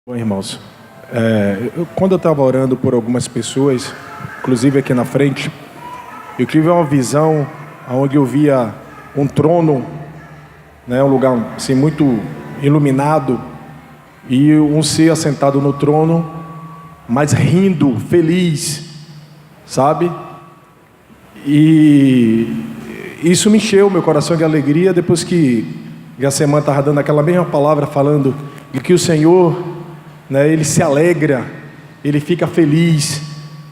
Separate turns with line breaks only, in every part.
Bom, irmãos, quando eu estava orando por algumas pessoas, inclusive aqui na frente, eu tive uma visão onde eu via um trono, né, um lugar assim, muito iluminado, e um ser assentado no trono, mas rindo, feliz, sabe? E isso me encheu meu coração de alegria, depois que a semana estava dando aquela mesma palavra, falando de que o Senhor, né, Ele se alegra, Ele fica feliz,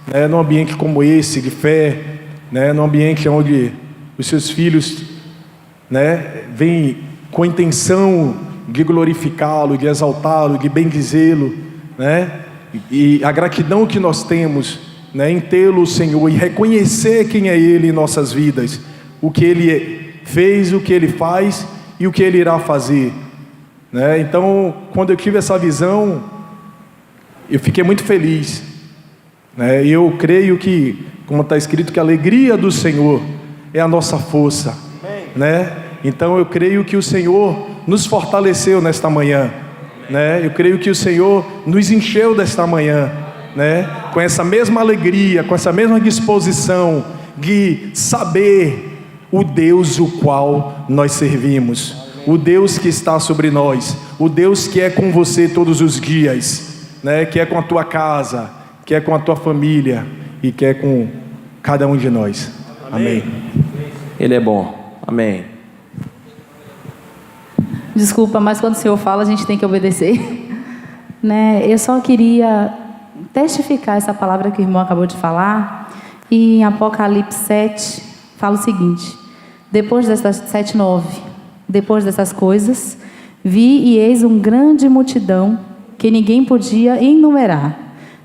né, num ambiente como esse, de fé, né, num ambiente onde os seus filhos, né, vêm com a intenção de glorificá-lo, de exaltá-lo, de bendizê-lo, né, e a gratidão que nós temos, né, em tê-lo, Senhor, e reconhecer quem é Ele em nossas vidas, o que Ele fez, o que Ele faz e o que Ele irá fazer, né? Então, quando eu tive essa visão, eu fiquei muito feliz, né? E eu creio que, como está escrito, que a alegria do Senhor é a nossa força, né? Então eu creio que o Senhor nos fortaleceu nesta manhã, né? Eu creio que o Senhor nos encheu desta manhã, né? Com essa mesma alegria, com essa mesma disposição de saber o Deus o qual nós servimos, o Deus que está sobre nós, o Deus que é com você todos os dias, né? Que é com a tua casa, que é com a tua família e que é com cada um de nós. Amém.
Ele é bom. Amém.
Desculpa, mas quando o Senhor fala, a gente tem que obedecer, né? Eu só queria testificar essa palavra que o irmão acabou de falar. E em Apocalipse 7 fala o seguinte: depois dessas 7:9, depois dessas coisas, vi e eis uma grande multidão que ninguém podia enumerar,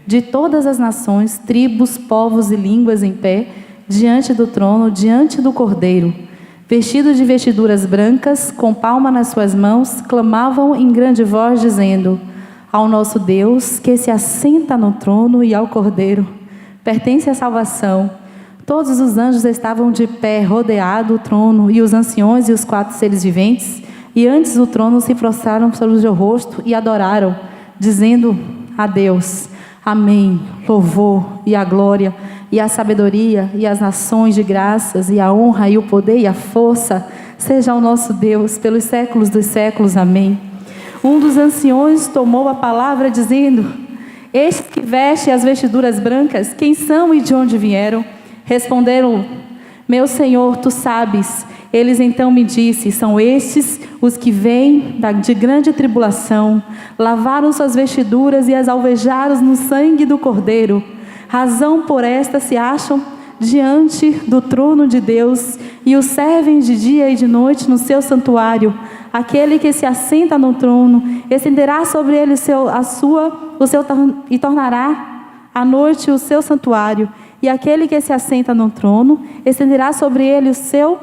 de todas as nações, tribos, povos e línguas em pé, diante do trono, diante do Cordeiro, vestidos de vestiduras brancas, com palma nas suas mãos, clamavam em grande voz, dizendo: ao nosso Deus, que se assenta no trono, e ao Cordeiro pertence a salvação. Todos os anjos estavam de pé, rodeado o trono, e os anciões e os 4 seres viventes, e antes do trono se prostraram sobre o seu rosto e adoraram, dizendo a Deus: amém, louvor e a glória e a sabedoria e as nações de graças e a honra e o poder e a força seja ao nosso Deus pelos séculos dos séculos, amém. Um dos anciões tomou a palavra dizendo: estes que vestem as vestiduras brancas, quem são e de onde vieram? Responderam: meu Senhor, tu sabes. Eles então me disse: são estes os que vêm de grande tribulação, lavaram suas vestiduras e as alvejaram no sangue do Cordeiro. Razão por esta se acham diante do trono de Deus e o servem de dia e de noite no seu santuário. Aquele que se assenta no trono estenderá sobre ele e tornará à noite o seu santuário. E aquele que se assenta no trono estenderá sobre ele o seu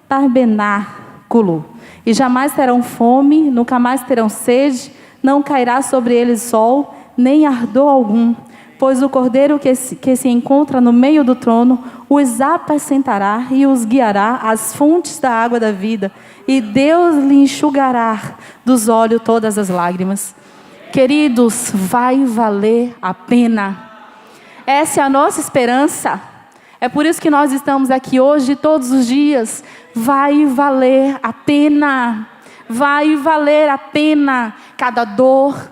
tabernáculo. E jamais terão fome, nunca mais terão sede, não cairá sobre eles sol, nem ardor algum. Pois o Cordeiro que se encontra no meio do trono os apacentará e os guiará às fontes da água da vida. E Deus lhe enxugará dos olhos todas as lágrimas. Queridos, vai valer a pena. Essa é a nossa esperança. É por isso que nós estamos aqui hoje, todos os dias. Vai valer a pena. Vai valer a pena cada dor,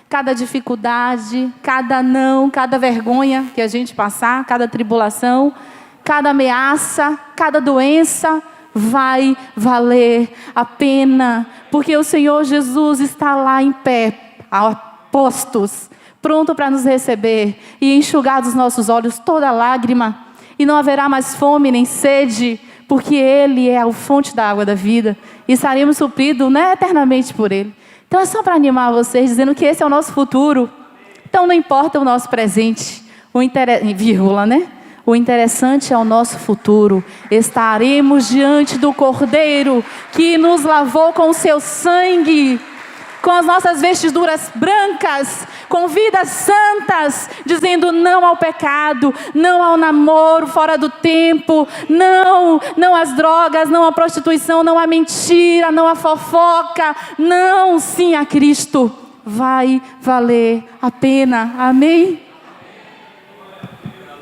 cada dificuldade, cada não, cada vergonha que a gente passar, cada tribulação, cada ameaça, cada doença. Vai valer a pena, porque o Senhor Jesus está lá em pé, a postos, pronto para nos receber e enxugar dos nossos olhos toda lágrima, e não haverá mais fome nem sede, porque Ele é a fonte da água da vida, e estaremos supridos, né, eternamente por Ele. Então é só para animar vocês, dizendo que esse é o nosso futuro. Então não importa o nosso presente, vírgula, né? O interessante é o nosso futuro. Estaremos diante do Cordeiro que nos lavou com o seu sangue, com as nossas vestiduras brancas, com vidas santas, dizendo não ao pecado, não ao namoro fora do tempo, não às drogas, não à prostituição, não à mentira, não à fofoca, não, sim a Cristo. vai valer a pena. Amém?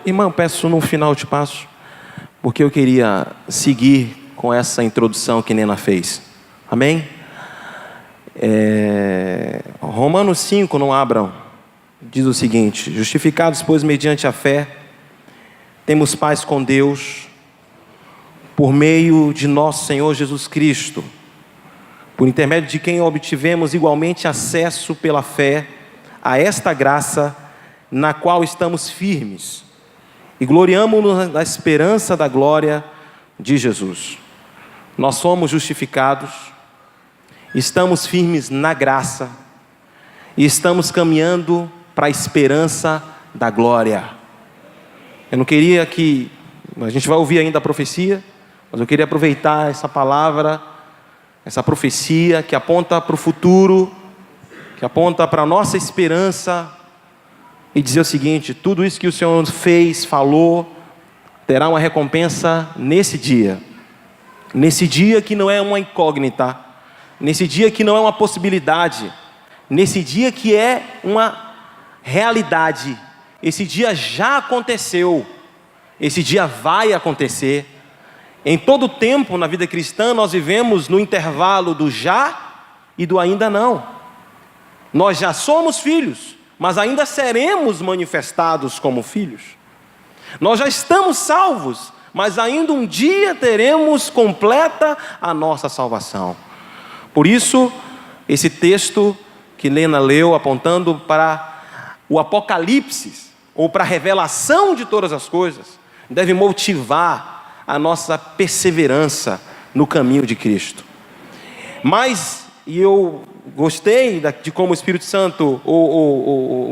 Irmão, peço no final te passo, porque eu queria seguir com essa introdução que Nena fez. Amém? Romanos 5, não abram, diz o seguinte: justificados, pois, mediante a fé, temos paz com Deus, por meio de nosso Senhor Jesus Cristo, por intermédio de quem obtivemos igualmente acesso pela fé a esta graça, na qual estamos firmes, e gloriamo-nos na esperança da glória de Jesus. Nós somos justificados, estamos firmes na graça, e estamos caminhando para a esperança da glória. Eu não queria que... A gente vai ouvir ainda a profecia, mas eu queria aproveitar essa palavra, essa profecia que aponta para o futuro, que aponta para a nossa esperança, e dizer o seguinte: tudo isso que o Senhor fez, falou, terá uma recompensa nesse dia que não é uma incógnita, nesse dia que não é uma possibilidade, nesse dia que é uma realidade. Esse dia já aconteceu, esse dia vai acontecer. Em todo tempo na vida cristã nós vivemos no intervalo do já e do ainda não. Nós já somos filhos, mas ainda seremos manifestados como filhos. Nós já estamos salvos, mas ainda um dia teremos completa a nossa salvação. Por isso, esse texto que Lena leu, apontando para o Apocalipse, ou para a revelação de todas as coisas, deve motivar a nossa perseverança no caminho de Cristo. Mas, e eu gostei de como o Espírito Santo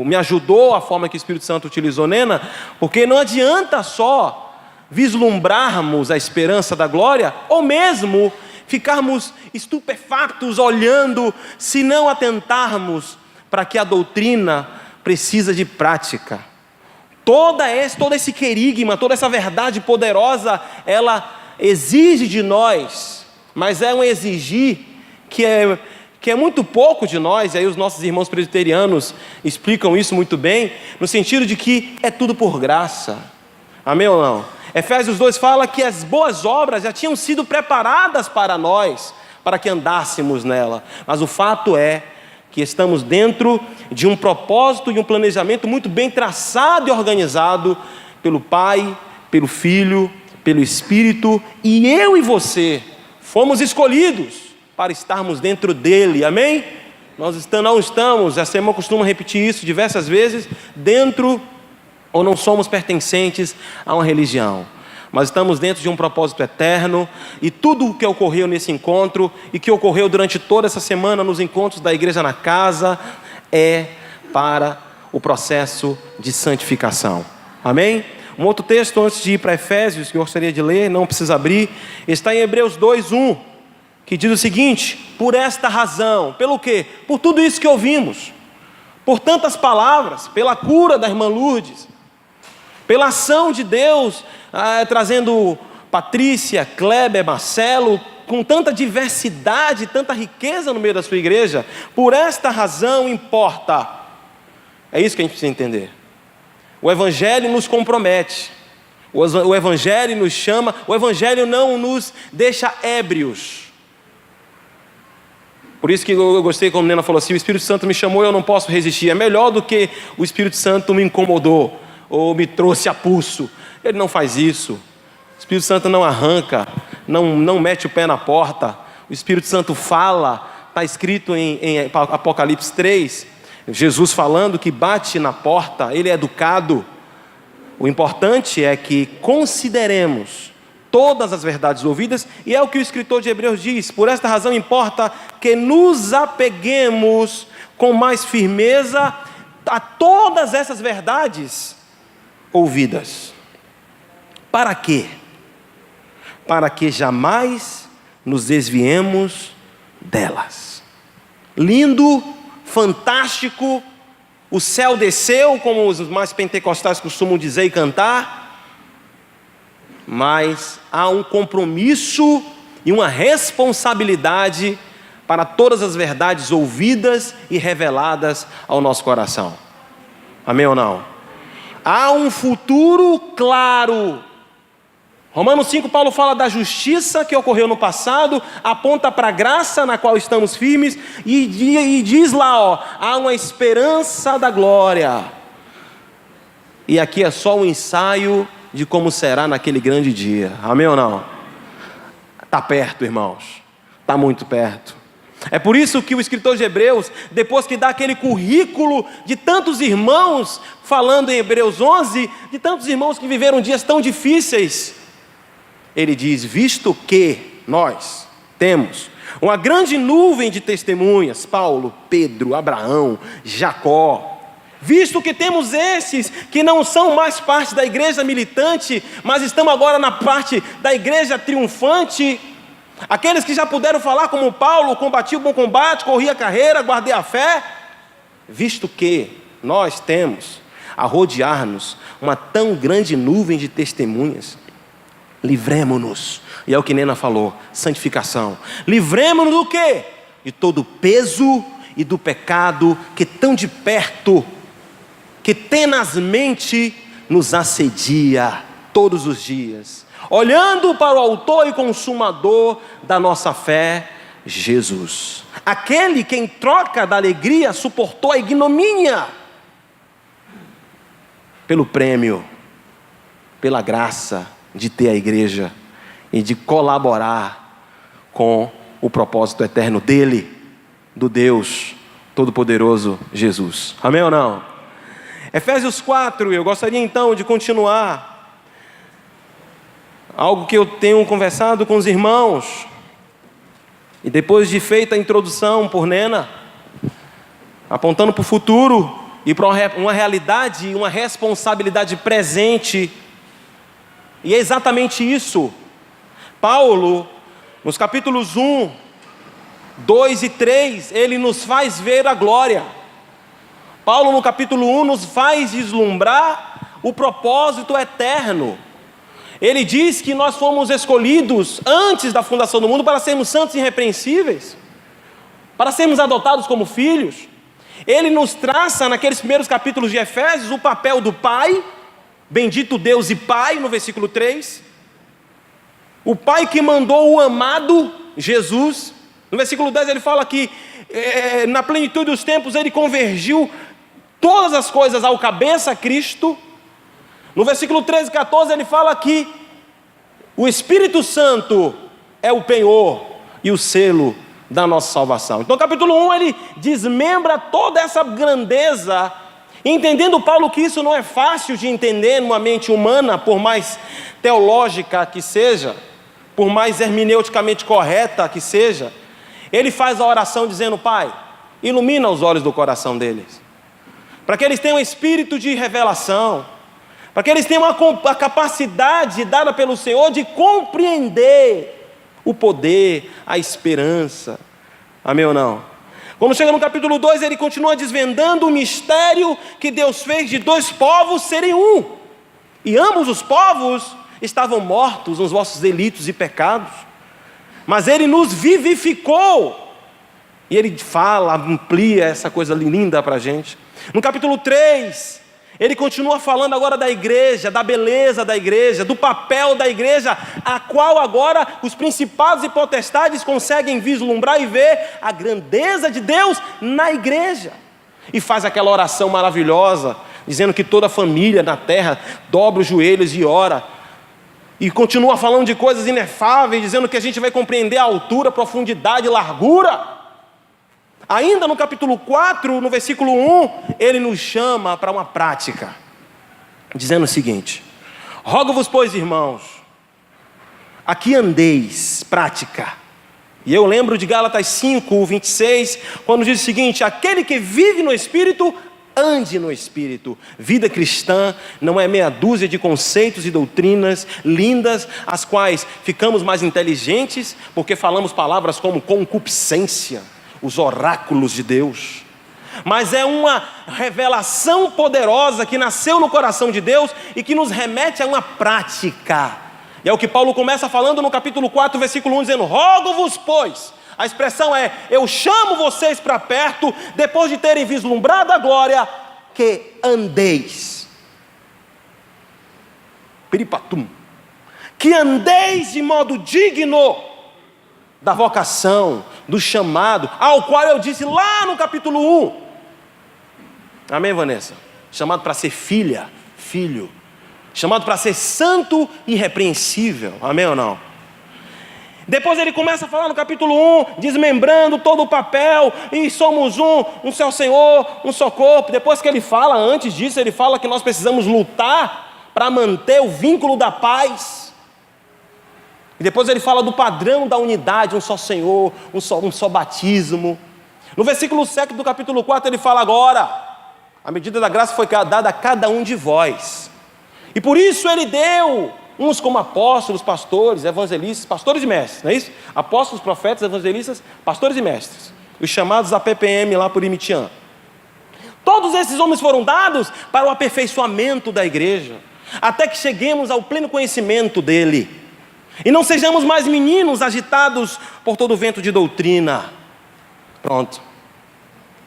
me ajudou, a forma que o Espírito Santo utilizou Nena, porque não adianta só vislumbrarmos a esperança da glória, ou mesmo ficarmos estupefatos olhando, se não atentarmos para que a doutrina precisa de prática. Todo esse querigma, toda essa verdade poderosa, ela exige de nós, mas é um exigir que é muito pouco de nós. E aí os nossos irmãos presbiterianos explicam isso muito bem, no sentido de que é tudo por graça. Amém ou não? Efésios 2 fala que as boas obras já tinham sido preparadas para nós, para que andássemos nela. Mas o fato é que estamos dentro de um propósito e um planejamento muito bem traçado e organizado pelo Pai, pelo Filho, pelo Espírito, e eu e você fomos escolhidos para estarmos dentro dele. Amém? Nós não estamos, a Semana costuma repetir isso diversas vezes, dentro, ou não somos pertencentes a uma religião, mas estamos dentro de um propósito eterno. E tudo o que ocorreu nesse encontro, e que ocorreu durante toda essa semana nos encontros da Igreja na Casa, é para o processo de santificação. Amém? Um outro texto antes de ir para Efésios, que eu gostaria de ler, não precisa abrir, está em Hebreus 2:1, que diz o seguinte: por esta razão, pelo quê? Por tudo isso que ouvimos, por tantas palavras, pela cura da irmã Lourdes, pela ação de Deus, trazendo Patrícia, Kleber, Marcelo, com tanta diversidade, tanta riqueza no meio da sua igreja. Por esta razão importa. É isso que a gente precisa entender. O Evangelho nos compromete, o Evangelho nos chama, o Evangelho não nos deixa ébrios. Por isso que eu gostei como a Nena falou assim: o Espírito Santo me chamou e eu não posso resistir. É melhor do que o Espírito Santo me incomodou ou me trouxe a pulso. Ele não faz isso. O Espírito Santo não arranca, não mete o pé na porta. O Espírito Santo fala. Está escrito em Apocalipse 3, Jesus falando que bate na porta, ele é educado. O importante é que consideremos todas as verdades ouvidas, e é o que o escritor de Hebreus diz: por esta razão importa que nos apeguemos com mais firmeza a todas essas verdades ouvidas. Para quê? Para que jamais nos desviemos delas. Lindo, fantástico, o céu desceu, como os mais pentecostais costumam dizer e cantar, mas há um compromisso e uma responsabilidade para todas as verdades ouvidas e reveladas ao nosso coração. Amém ou não? Há um futuro claro. Romanos 5, Paulo fala da justiça que ocorreu no passado, aponta para a graça na qual estamos firmes e diz lá, há uma esperança da glória. E aqui é só um ensaio de como será naquele grande dia. Amém ou não? Está perto, irmãos. Está muito perto. É por isso que o escritor de Hebreus, depois que dá aquele currículo de tantos irmãos, falando em Hebreus 11, de tantos irmãos que viveram dias tão difíceis, ele diz: visto que nós temos uma grande nuvem de testemunhas, Paulo, Pedro, Abraão, Jacó, visto que temos esses que não são mais parte da igreja militante, mas estão agora na parte da igreja triunfante, aqueles que já puderam falar como Paulo: combati o bom combate, corri a carreira, guardei a fé, visto que nós temos a rodear-nos uma tão grande nuvem de testemunhas, livremo-nos, e é o que Nena falou, santificação, livremo-nos do quê? De todo o peso e do pecado que tão de perto, que tenazmente nos assedia todos os dias, olhando para o autor e consumador da nossa fé, Jesus, aquele que em troca da alegria suportou a ignomínia, pelo prêmio, pela graça de ter a igreja e de colaborar com o propósito eterno dele, do Deus Todo-Poderoso Jesus. Amém ou não? Efésios 4, eu gostaria então de continuar algo que eu tenho conversado com os irmãos, e depois de feita a introdução por Nena, apontando para o futuro e para uma realidade, uma responsabilidade presente, e é exatamente isso. Paulo, nos capítulos 1, 2 e 3, ele nos faz ver a glória. Paulo, no capítulo 1, nos faz vislumbrar o propósito eterno. Ele diz que nós fomos escolhidos antes da fundação do mundo para sermos santos e irrepreensíveis, para sermos adotados como filhos. Ele nos traça, naqueles primeiros capítulos de Efésios, o papel do Pai, bendito Deus e Pai, no versículo 3. O Pai que mandou o amado Jesus. No versículo 10 ele fala que na plenitude dos tempos ele convergiu todas as coisas ao cabeça, Cristo. No versículo 13 e 14 ele fala que o Espírito Santo é o penhor e o selo da nossa salvação. Então, capítulo 1, ele desmembra toda essa grandeza, entendendo Paulo que isso não é fácil de entender numa mente humana, por mais teológica que seja, por mais hermeneuticamente correta que seja. Ele faz a oração dizendo: Pai, ilumina os olhos do coração deles, para que eles tenham um espírito de revelação, para que eles tenham a capacidade dada pelo Senhor de compreender o poder, a esperança. Amém ou não? Quando chega no capítulo 2, ele continua desvendando o mistério que Deus fez de dois povos serem um, e ambos os povos estavam mortos nos vossos delitos e pecados, mas ele nos vivificou. E ele fala, amplia essa coisa linda para a gente. No capítulo 3, ele continua falando agora da igreja, da beleza da igreja, do papel da igreja, a qual agora os principados e potestades conseguem vislumbrar e ver a grandeza de Deus na igreja. E faz aquela oração maravilhosa, dizendo que toda a família na terra dobra os joelhos e ora. E continua falando de coisas inefáveis, dizendo que a gente vai compreender a altura, profundidade e largura. Ainda no capítulo 4, no versículo 1, ele nos chama para uma prática, dizendo o seguinte: rogo-vos, pois, irmãos, aqui andeis, prática. E eu lembro de Gálatas 5, 26, quando diz o seguinte: aquele que vive no Espírito, ande no Espírito. Vida cristã não é meia dúzia de conceitos e doutrinas lindas, as quais ficamos mais inteligentes, porque falamos palavras como concupiscência, os oráculos de Deus, mas é uma revelação poderosa que nasceu no coração de Deus e que nos remete a uma prática. E é o que Paulo começa falando no capítulo 4, versículo 1, dizendo: rogo-vos, pois, A expressão é: eu chamo vocês para perto, depois de terem vislumbrado a glória, que andeis. Peripatum. Que andeis de modo digno da vocação, do chamado, ao qual eu disse lá no capítulo 1. Amém, Vanessa? Chamado para ser filha, filho. Chamado para ser santo e irrepreensível. Amém ou não? Depois ele começa a falar no capítulo 1, desmembrando todo o papel, e somos um só Senhor, um só corpo. Depois que ele fala, antes disso, ele fala que nós precisamos lutar para manter o vínculo da paz. E depois ele fala do padrão da unidade, um só Senhor, um só batismo. No versículo 7 do capítulo 4 ele fala agora: a medida da graça foi dada a cada um de vós. E por isso ele deu uns como apóstolos, pastores, evangelistas, pastores e mestres, não é isso? Apóstolos, profetas, evangelistas, pastores e mestres. Os chamados a PPM lá por Imitian. Todos esses homens foram dados para o aperfeiçoamento da igreja, até que cheguemos ao pleno conhecimento dele. E não sejamos mais meninos agitados por todo o vento de doutrina. Pronto.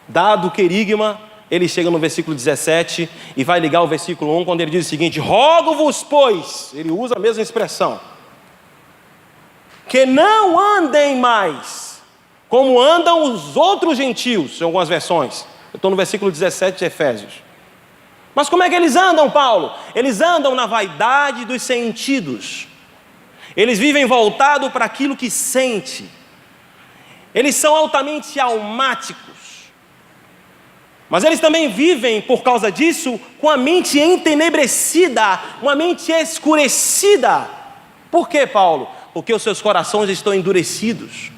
Dado o querigma, ele chega no versículo 17 e vai ligar o versículo 1, quando ele diz o seguinte: rogo-vos, pois, ele usa a mesma expressão, que não andem mais como andam os outros gentios, em algumas versões. Eu estou no versículo 17 de Efésios. Mas como é que eles andam, Paulo? Eles andam na vaidade dos sentidos. Eles vivem voltado para aquilo que sente. Eles são altamente almáticos. Mas eles também vivem, por causa disso, com a mente entenebrecida, uma mente escurecida. Por quê, Paulo? Porque os seus corações estão endurecidos.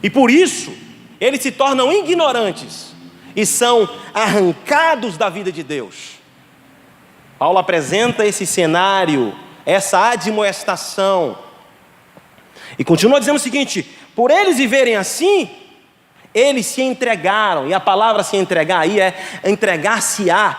E por isso, eles se tornam ignorantes e são arrancados da vida de Deus. Paulo apresenta esse cenário, essa admoestação, e continua dizendo o seguinte: por eles viverem assim, eles se entregaram, e a palavra se entregar aí é entregar-se-á,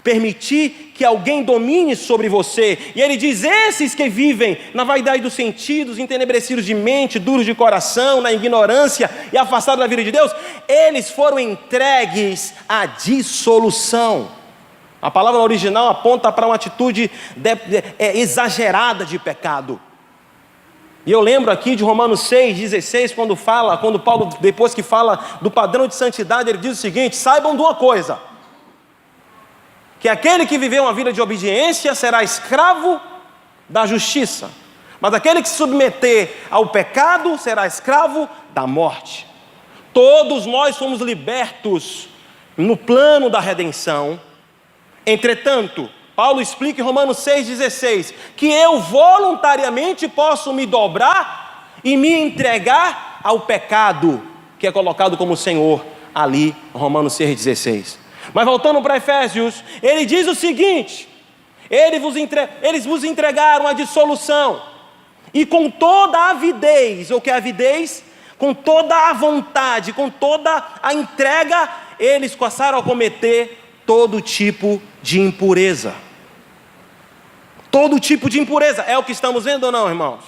permitir que alguém domine sobre você. E ele diz: esses que vivem na vaidade dos sentidos, entenebrecidos de mente, duros de coração, na ignorância e afastados da vida de Deus, eles foram entregues à dissolução. A palavra original aponta para uma atitude exagerada de pecado. E eu lembro aqui de Romanos 6,16, quando Paulo, depois que fala do padrão de santidade, ele diz o seguinte: saibam de uma coisa, que aquele que viveu uma vida de obediência será escravo da justiça, mas aquele que se submeter ao pecado será escravo da morte. Todos nós fomos libertos no plano da redenção. Entretanto, Paulo explica em Romanos 6,16 que eu voluntariamente posso me dobrar e me entregar ao pecado que é colocado como Senhor ali em Romanos 6,16. Mas voltando para Efésios, ele diz o seguinte: eles vos entregaram a dissolução, e com toda a avidez, ou que é avidez? Com toda a vontade, com toda a entrega, eles passaram a cometer todo tipo de impureza. Todo tipo de impureza. É o que estamos vendo ou não, irmãos?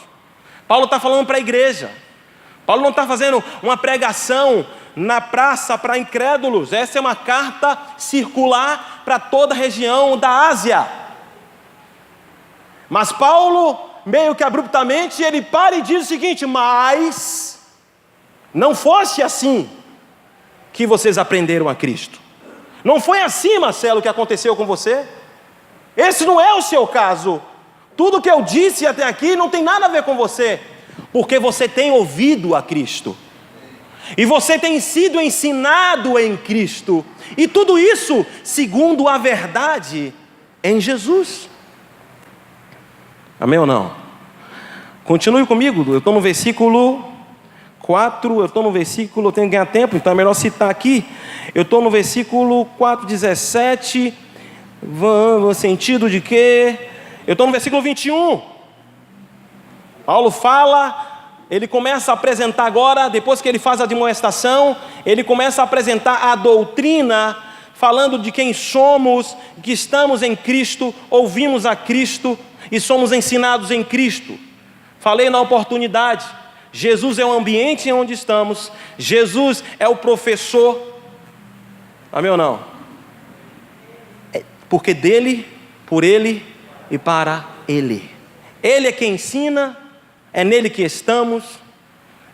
Paulo está falando para a igreja. Paulo não está fazendo uma pregação na praça para incrédulos. Essa é uma carta circular para toda a região da Ásia. Mas Paulo, meio que abruptamente, ele para e diz o seguinte: mas não fosse assim que vocês aprenderam a Cristo. Não foi assim, Marcelo, que aconteceu com você? Esse não é o seu caso. Tudo que eu disse até aqui não tem nada a ver com você, porque você tem ouvido a Cristo, e você tem sido ensinado em Cristo, e tudo isso segundo a verdade em Jesus. Amém ou não? Continue comigo, eu estou no versículo 4, eu tenho que ganhar tempo, então é melhor citar aqui. Eu estou no versículo 4:17, no sentido de que? Eu estou no versículo 21. Paulo fala, ele começa a apresentar agora, depois que ele faz a admoestação, ele começa a apresentar a doutrina, falando de quem somos, que estamos em Cristo, ouvimos a Cristo e somos ensinados em Cristo. Falei na oportunidade, Jesus é o ambiente em onde estamos, Jesus é o professor. Amém ou não? Porque dele, por ele e para ele. Ele é quem ensina, é nele que estamos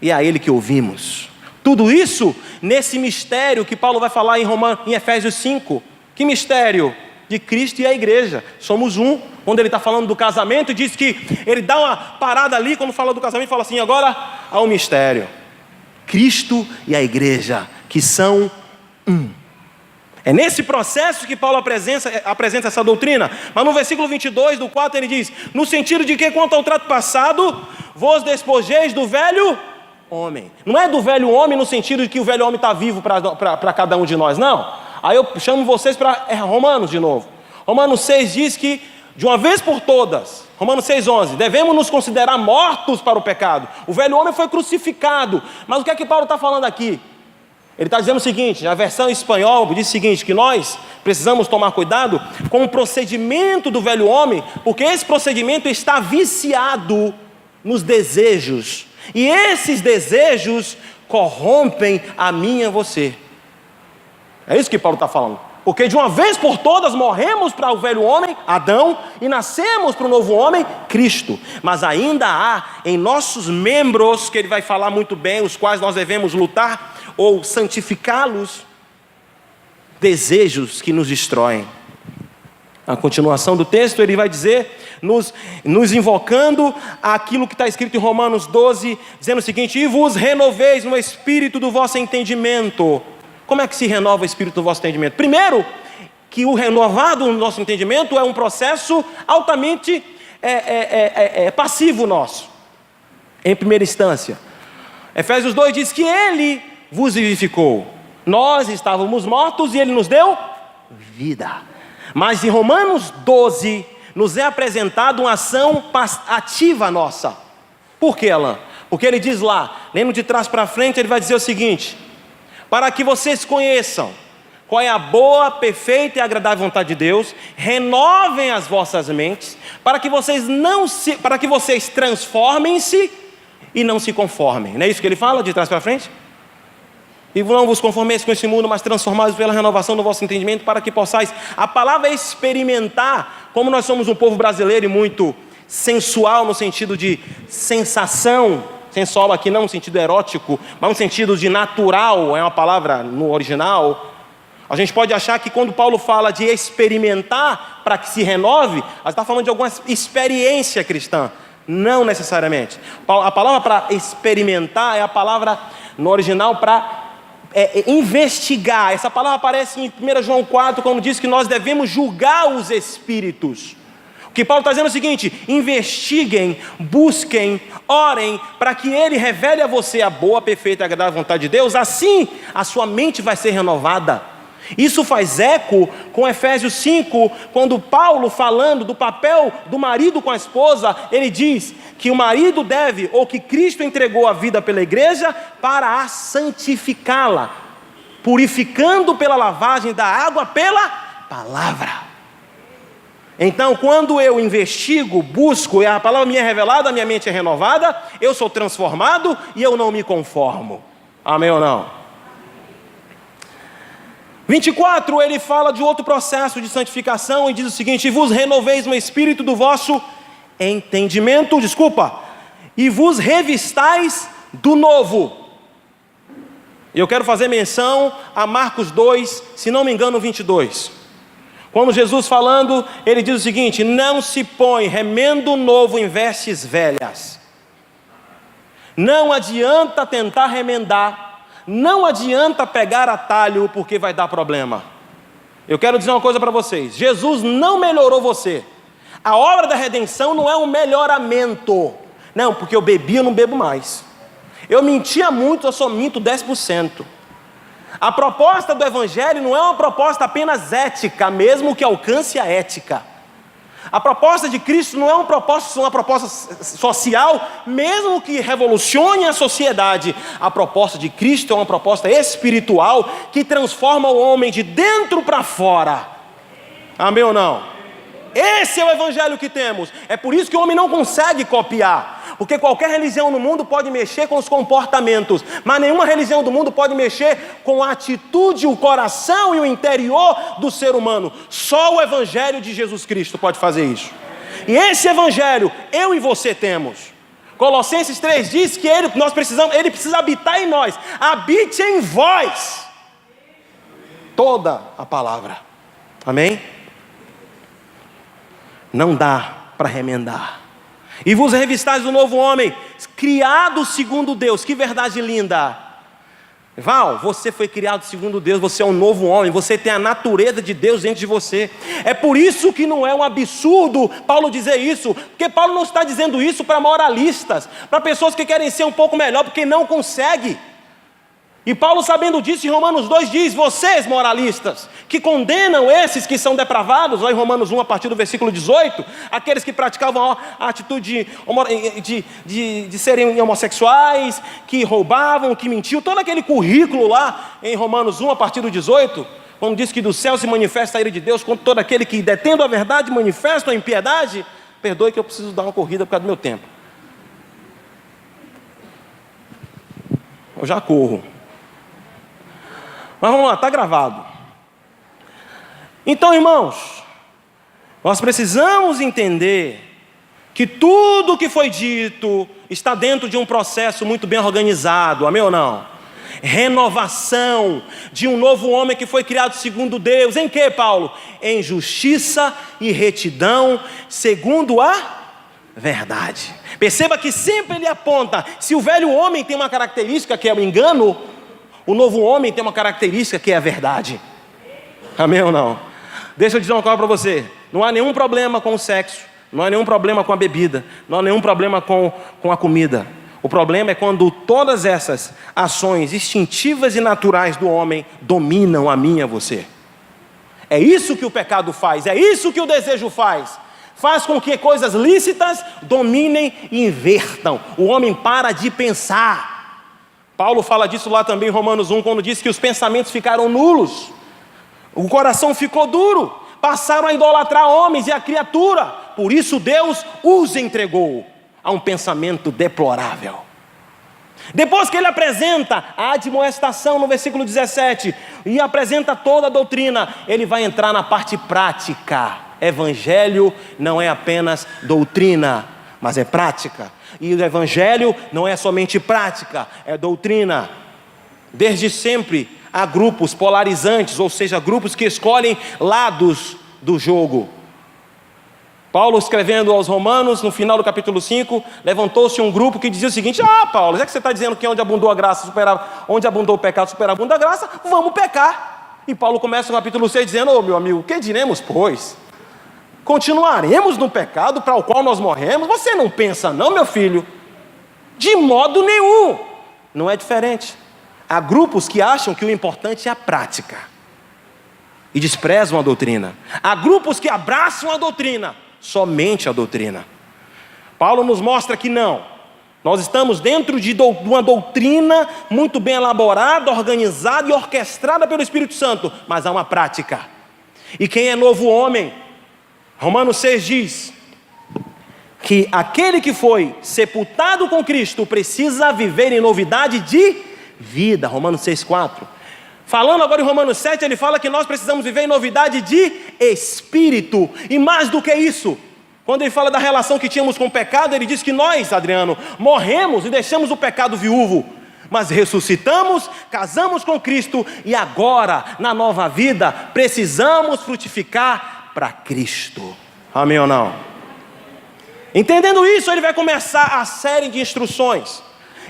e é a ele que ouvimos. Tudo isso nesse mistério que Paulo vai falar em Efésios 5. Que mistério? De Cristo e a igreja. Somos um. Quando ele está falando do casamento, diz que ele dá uma parada ali, quando fala do casamento, fala assim, agora há um mistério. Cristo e a igreja, que são um. É nesse processo que Paulo apresenta essa doutrina. Mas no versículo 22 do 4 ele diz, no sentido de que quanto ao trato passado, vos despojeis do velho homem. Não é do velho homem no sentido de que o velho homem está vivo para cada um de nós, não. Aí eu chamo vocês para Romanos de novo. Romanos 6 diz que, de uma vez por todas, Romanos 6,11, devemos nos considerar mortos para o pecado. O velho homem foi crucificado. Mas o que é que Paulo está falando aqui? Ele está dizendo o seguinte, a versão em espanhol diz o seguinte, que nós precisamos tomar cuidado com o procedimento do velho homem, porque esse procedimento está viciado nos desejos. E esses desejos corrompem a mim e a você. É isso que Paulo está falando. Porque de uma vez por todas morremos para o velho homem, Adão, e nascemos para o novo homem, Cristo. Mas ainda há em nossos membros, que ele vai falar muito bem, os quais nós devemos lutar ou santificá-los, desejos que nos destroem. A continuação do texto ele vai dizer, nos invocando aquilo que está escrito em Romanos 12, dizendo o seguinte, e vos renoveis no espírito do vosso entendimento. Como é que se renova o espírito do vosso entendimento? Primeiro, que o renovado no nosso entendimento é um processo altamente passivo nosso, em primeira instância. Efésios 2 diz que ele vos vivificou. Nós estávamos mortos e ele nos deu vida. Mas em Romanos 12, nos é apresentado uma ação ativa nossa. Por quê, Alain? Porque ele diz lá, lendo de trás para frente, ele vai dizer o seguinte, para que vocês conheçam qual é a boa, perfeita e agradável vontade de Deus, renovem as vossas mentes, para que vocês transformem-se e não se conformem. Não é isso que ele fala de trás para frente? E não vos conformeis com esse mundo, mas transformados pela renovação do vosso entendimento, para que possais. A palavra experimentar, como nós somos um povo brasileiro e muito sensual no sentido de sensação, sensual aqui não no sentido erótico, mas no sentido de natural, é uma palavra no original. A gente pode achar que quando Paulo fala de experimentar para que se renove, ele está falando de alguma experiência cristã. Não necessariamente. A palavra para experimentar é a palavra no original para investigar. Essa palavra aparece em 1 João 4, quando diz que nós devemos julgar os espíritos. O que Paulo está dizendo é o seguinte, investiguem, busquem, orem, para que ele revele a você a boa, perfeita e agradável vontade de Deus, assim a sua mente vai ser renovada. Isso faz eco com Efésios 5, quando Paulo, falando do papel do marido com a esposa, ele diz que o marido deve, ou que Cristo entregou a vida pela igreja para a santificá-la, purificando pela lavagem da água pela palavra. Então, quando eu investigo, busco, e a palavra me é revelada, a minha mente é renovada, eu sou transformado e eu não me conformo. Amém ou não? 24, ele fala de outro processo de santificação e diz o seguinte, e vos renoveis no espírito do vosso entendimento, e vos revistais do novo. E eu quero fazer menção a Marcos 2, se não me engano 22. Quando Jesus falando, ele diz o seguinte, não se põe remendo novo em vestes velhas. Não adianta tentar remendar, não adianta pegar atalho porque vai dar problema. Eu quero dizer uma coisa para vocês, Jesus não melhorou você. A obra da redenção não é um melhoramento. Não, porque eu bebi, eu não bebo mais. Eu mentia muito, eu só minto 10%. A proposta do Evangelho não é uma proposta apenas ética, mesmo que alcance a ética. A proposta de Cristo não é uma proposta social, mesmo que revolucione a sociedade. A proposta de Cristo é uma proposta espiritual que transforma o homem de dentro para fora. Amém ou não? Esse é o Evangelho que temos. É por isso que o homem não consegue copiar. Porque qualquer religião no mundo pode mexer com os comportamentos, mas nenhuma religião do mundo pode mexer com a atitude, o coração e o interior do ser humano. Só o Evangelho de Jesus Cristo pode fazer isso. E esse Evangelho, eu e você temos. Colossenses 3 diz que ele precisa habitar em nós. Habite em vós toda a palavra. Amém? Não dá para remendar. E vos revistais do novo homem, criado segundo Deus. Que verdade linda. Val, você foi criado segundo Deus, você é um novo homem, você tem a natureza de Deus dentro de você. É por isso que não é um absurdo Paulo dizer isso, porque Paulo não está dizendo isso para moralistas, para pessoas que querem ser um pouco melhor, porque não consegue. E Paulo, sabendo disso, em Romanos 2 diz: vocês moralistas, que condenam esses que são depravados, lá em Romanos 1, a partir do versículo 18, aqueles que praticavam a atitude de serem homossexuais, que roubavam, que mentiam, todo aquele currículo lá em Romanos 1, a partir do 18, quando diz que do céu se manifesta a ira de Deus contra todo aquele que, detendo a verdade, manifesta a impiedade. Perdoe que eu preciso dar uma corrida por causa do meu tempo. Eu já corro. Mas vamos lá, está gravado. Então, irmãos, nós precisamos entender que tudo o que foi dito está dentro de um processo muito bem organizado, amém ou não? Renovação de um novo homem que foi criado segundo Deus. Em que, Paulo? Em justiça e retidão, segundo a verdade. Perceba que sempre ele aponta, se o velho homem tem uma característica que é o engano, o novo homem tem uma característica que é a verdade. Amém ou não? Deixa eu dizer uma coisa para você. Não há nenhum problema com o sexo. Não há nenhum problema com a bebida. Não há nenhum problema com a comida. O problema é quando todas essas ações instintivas e naturais do homem dominam a mim e a você. É isso que o pecado faz. É isso que o desejo faz. Faz com que coisas lícitas dominem e invertam. O homem para de pensar. Paulo fala disso lá também em Romanos 1, quando diz que os pensamentos ficaram nulos, o coração ficou duro, passaram a idolatrar homens e a criatura, por isso Deus os entregou a um pensamento deplorável. Depois que ele apresenta a admoestação no versículo 17, e apresenta toda a doutrina, ele vai entrar na parte prática. Evangelho não é apenas doutrina, mas é prática. E o Evangelho não é somente prática, é doutrina. Desde sempre há grupos polarizantes, ou seja, grupos que escolhem lados do jogo. Paulo, escrevendo aos Romanos, no final do capítulo 5, levantou-se um grupo que dizia o seguinte: Paulo, já que você está dizendo que onde abundou a graça, onde abundou o pecado, superabunda a graça, vamos pecar. E Paulo começa o capítulo 6 dizendo: meu amigo, que diremos, pois? Continuaremos no pecado para o qual nós morremos? Você não pensa não, meu filho? De modo nenhum. Não é diferente. Há grupos que acham que o importante é a prática e desprezam a doutrina. Há grupos que abraçam a doutrina, somente a doutrina. Paulo nos mostra que não. Nós estamos dentro de uma doutrina muito bem elaborada, organizada e orquestrada pelo Espírito Santo, mas há uma prática. E quem é novo homem? Romanos 6 diz que aquele que foi sepultado com Cristo precisa viver em novidade de vida. Romanos 6,4. Falando agora em Romanos 7, ele fala que nós precisamos viver em novidade de espírito. E mais do que isso, quando ele fala da relação que tínhamos com o pecado, ele diz que nós, Adriano, morremos e deixamos o pecado viúvo, mas ressuscitamos, casamos com Cristo e agora, na nova vida, precisamos frutificar para Cristo. Amém ou não? Entendendo isso, ele vai começar a série de instruções.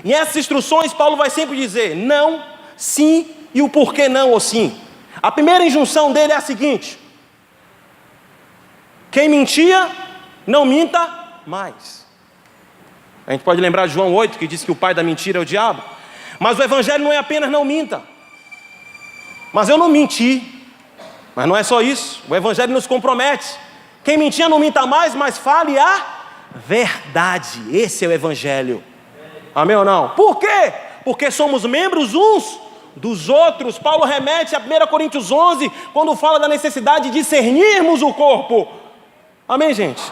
E essas instruções, Paulo vai sempre dizer não, sim e o porquê não ou sim. A primeira injunção dele é a seguinte: quem mentia, não minta mais. A gente pode lembrar de João 8, que diz que o pai da mentira é o diabo. Mas o evangelho não é apenas não minta. Mas eu não menti. Mas não é só isso, o Evangelho nos compromete. Quem mentia não minta mais, mas fale a verdade. Esse é o Evangelho. Amém ou não? Por quê? Porque somos membros uns dos outros. Paulo remete a 1 Coríntios 11, quando fala da necessidade de discernirmos o corpo. Amém, gente?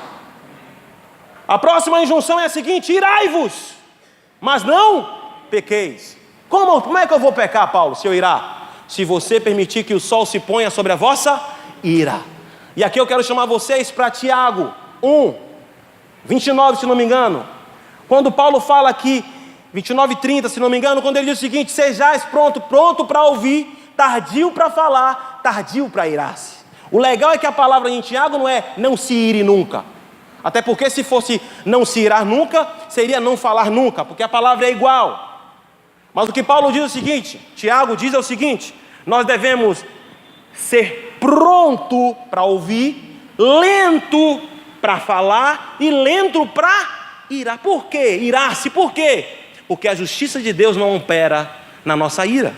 A próxima injunção é a seguinte: irai-vos, mas não pequeis. Como é que eu vou pecar, Paulo, se eu irar? Se você permitir que o sol se ponha sobre a vossa ira. E aqui eu quero chamar vocês para Tiago 1, 29, se não me engano. Quando Paulo fala aqui, 29 e 30, se não me engano, quando ele diz o seguinte: sejais pronto para ouvir, tardio para falar, tardio para irar-se. O legal é que a palavra em Tiago não é não se ire nunca. Até porque se fosse não se irar nunca, seria não falar nunca, porque a palavra é igual. Mas o que Paulo diz é o seguinte, Tiago diz é o seguinte: nós devemos ser pronto para ouvir, lento para falar e lento para irar. Por quê? Irar-se, por quê? Porque a justiça de Deus não opera na nossa ira.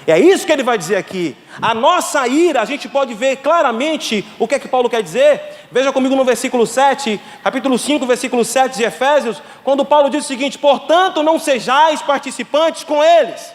É isso que ele vai dizer aqui. A nossa ira, a gente pode ver claramente o que é que Paulo quer dizer. Veja comigo no versículo 7, capítulo 5, versículo 7 de Efésios, quando Paulo diz o seguinte: portanto não sejais participantes com eles.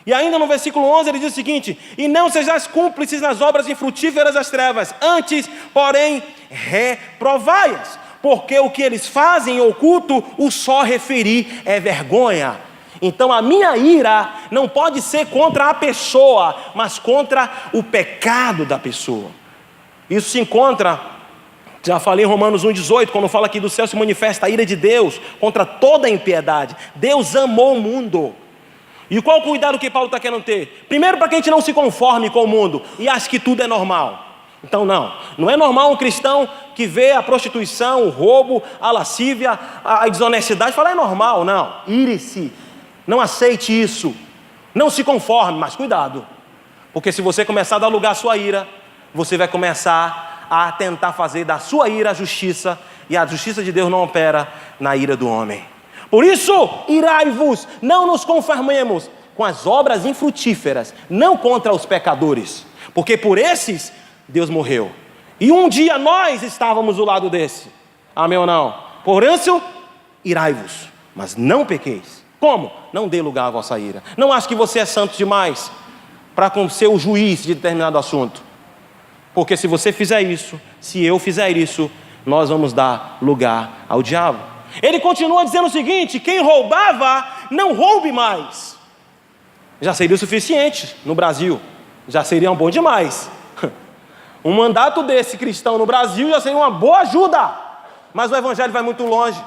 E ainda no versículo 11 ele diz o seguinte: e não sejais cúmplices nas obras infrutíferas das trevas, antes, porém, reprovai-as, porque o que eles fazem em oculto, o só referir é vergonha. Então a minha ira não pode ser contra a pessoa, mas contra o pecado da pessoa. Isso se encontra, já falei em Romanos 1,18, quando fala aqui do céu se manifesta a ira de Deus contra toda a impiedade. Deus amou o mundo. E qual o cuidado que Paulo está querendo ter? Primeiro, para que a gente não se conforme com o mundo e ache que tudo é normal. Então não é normal um cristão que vê a prostituição, o roubo, a lascívia, a desonestidade, falar é normal. Não, ire-se. Não aceite isso, não se conforme, mas cuidado, porque se você começar a dar lugar à sua ira, você vai começar a tentar fazer da sua ira a justiça, e a justiça de Deus não opera na ira do homem. Por isso, irai-vos, não nos conformemos com as obras infrutíferas, não contra os pecadores, porque por esses Deus morreu, e um dia nós estávamos do lado desse, amém ou não? Por isso, irai-vos, mas não pequeis. Como? Não dê lugar à vossa ira. Não ache que você é santo demais para ser o juiz de determinado assunto. Porque se você fizer isso, se eu fizer isso, nós vamos dar lugar ao diabo. Ele continua dizendo o seguinte: quem roubava, não roube mais. Já seria o suficiente no Brasil. Já seria bom demais. Um mandato desse cristão no Brasil já seria uma boa ajuda. Mas o evangelho vai muito longe.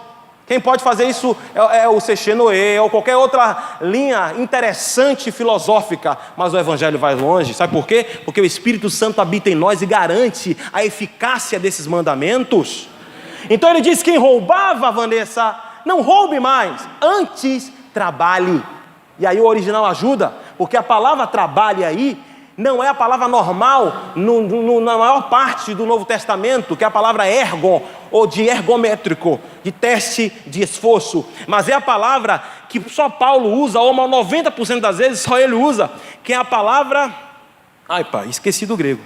Quem pode fazer isso é o C.X. Noé ou qualquer outra linha interessante filosófica, mas o evangelho vai longe. Sabe por quê? Porque o Espírito Santo habita em nós e garante a eficácia desses mandamentos. Então ele diz: quem roubava, Vanessa, não roube mais, antes trabalhe. E aí o original ajuda, porque a palavra trabalhe aí não é a palavra normal na maior parte do Novo Testamento, que é a palavra ergon, ou de ergométrico, de teste de esforço, mas é a palavra que só Paulo usa, ou 90% das vezes só ele usa, que é a palavra, esqueci do grego,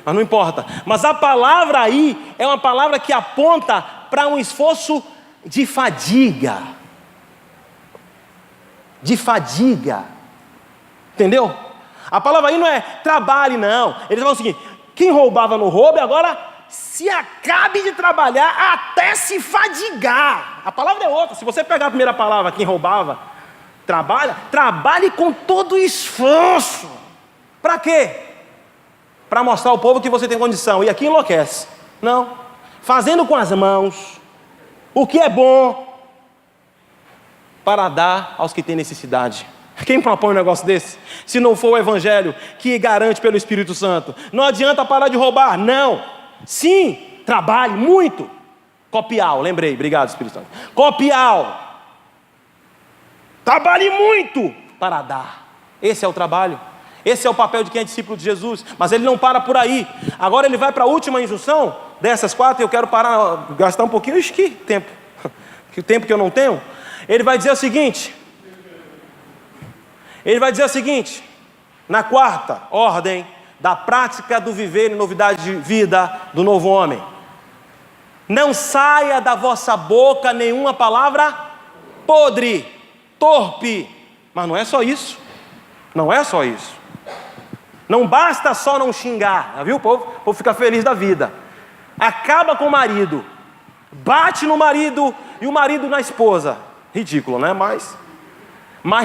mas não importa, mas a palavra aí é uma palavra que aponta para um esforço de fadiga, entendeu? A palavra aí não é trabalhe, não. Eles falam o seguinte: quem roubava não roube, agora se acabe de trabalhar até se fadigar. A palavra é outra. Se você pegar a primeira palavra, quem roubava, trabalhe com todo esforço. Para quê? Para mostrar ao povo que você tem condição. E aqui enlouquece. Não. Fazendo com as mãos o que é bom para dar aos que têm necessidade. Quem propõe um negócio desse? Se não for o evangelho que garante pelo Espírito Santo. Não adianta parar de roubar, não. Sim, trabalhe muito. Copial, lembrei, obrigado Espírito Santo. Copial. Trabalhe muito para dar. Esse é o trabalho. Esse é o papel de quem é discípulo de Jesus. Mas ele não para por aí. Agora ele vai para a última injunção dessas 4. Eu quero parar, gastar um pouquinho. Que tempo. Que o tempo que eu não tenho. Ele vai dizer o seguinte. Na quarta ordem da prática do viver em novidade de vida do novo homem: não saia da vossa boca nenhuma palavra podre, torpe. Mas não é só isso. Não basta só não xingar, já viu? O povo fica feliz da vida. Acaba com o marido, bate no marido e o marido na esposa. Ridículo, né? Mas